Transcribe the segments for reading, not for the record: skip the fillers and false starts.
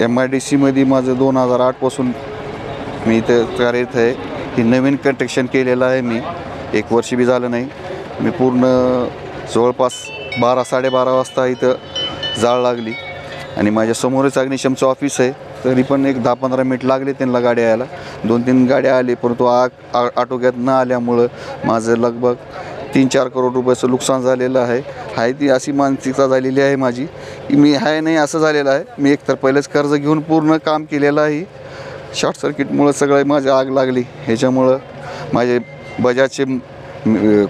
MIDCमध्ये माझं 2008पासून मी इथं कार्यरत आहे. ही नवीन कन्स्ट्रक्शन केलेलं आहे मी, 1 वर्ष बी झालं नाही. मी पूर्ण जवळपास 12-12:30 वाजता इथं जाळ लागली आणि माझ्या समोरच अग्निशमचं ऑफिस आहे. तरी पण एक 10-15 मिनिट लागले त्यांना गाड्या यायला. 2-3 गाड्या आले, परंतु आग आटोक्यात न आल्यामुळं माझं लगभग 3-4 करोड रुपयाचं नुकसान झालेलं आहे. ती अशी मानसिकता झालेली आहे माझी की मी आहे नाही असं झालेलं आहे. मी एकतर पहिलेच कर्ज घेऊन पूर्ण काम केलेलं आहे. शॉर्ट सर्किटमुळं सगळं माझी आग लागली. ह्याच्यामुळं माझे बजाजचे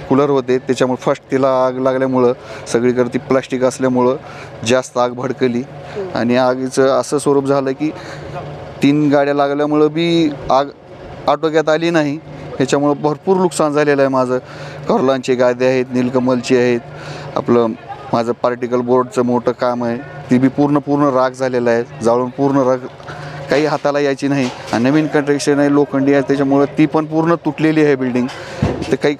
कूलर होते, त्याच्यामुळे फर्स्ट तिला आग लागल्यामुळं सगळीकडे ती प्लास्टिक असल्यामुळं जास्त आग भडकली आणि आगीचं असं स्वरूप झालं की 3 गाड्या लागल्यामुळं बी आग आटोक्यात आली नाही. ह्याच्यामुळं भरपूर नुकसान झालेलं आहे माझं. कॉर्लॉनचे गाद्या आहेत, नीलकमलची आहेत, आपलं माझं पार्टिकल बोर्डचं मोठं काम आहे ती बी पूर्ण राग झालेलं आहे. जाळून पूर्ण राग काही हाताला यायची नाही. आणि नवीन कन्स्ट्रक्शन आहे, लोखंडी आहे, त्याच्यामुळं ती पण पूर्ण तुटलेली आहे बिल्डिंग. तर काही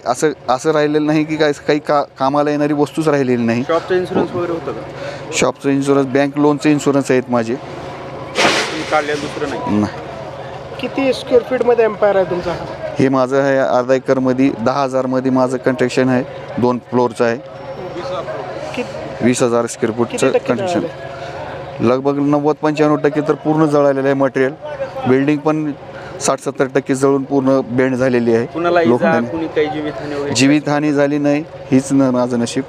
असं राहिलेलं नाही की काही कामाला येणारी वस्तूच राहिलेली नाही. शॉपचं इन्शुरन्स वगैरे होतं का? शॉपचं इन्शुरन्स, बँक लोनचे इन्शुरन्स आहेत माझे. काढलेलं दुसरं नाही. किती स्क्वेअर फीटमध्ये एम्पायर आहे तुमचा? हे माझं आहे अर्धा एकरमध्ये 10,000मध्ये माझं कन्स्ट्रक्शन आहे. 2 फ्लोअरचं आहे. 20,000 स्क्वेअर फूटचं कन्स्ट्रक्शन. लगभग 90-95% तर पूर्ण जळालेलं आहे मटेरियल. बिल्डिंग पण 60-70% जळून पूर्ण बेंड झालेली आहे. कुणाला इजा, कुणी काही जीवितहानी वगैरे? जीवितहानी झाली नाही, हीच माझं नशीब.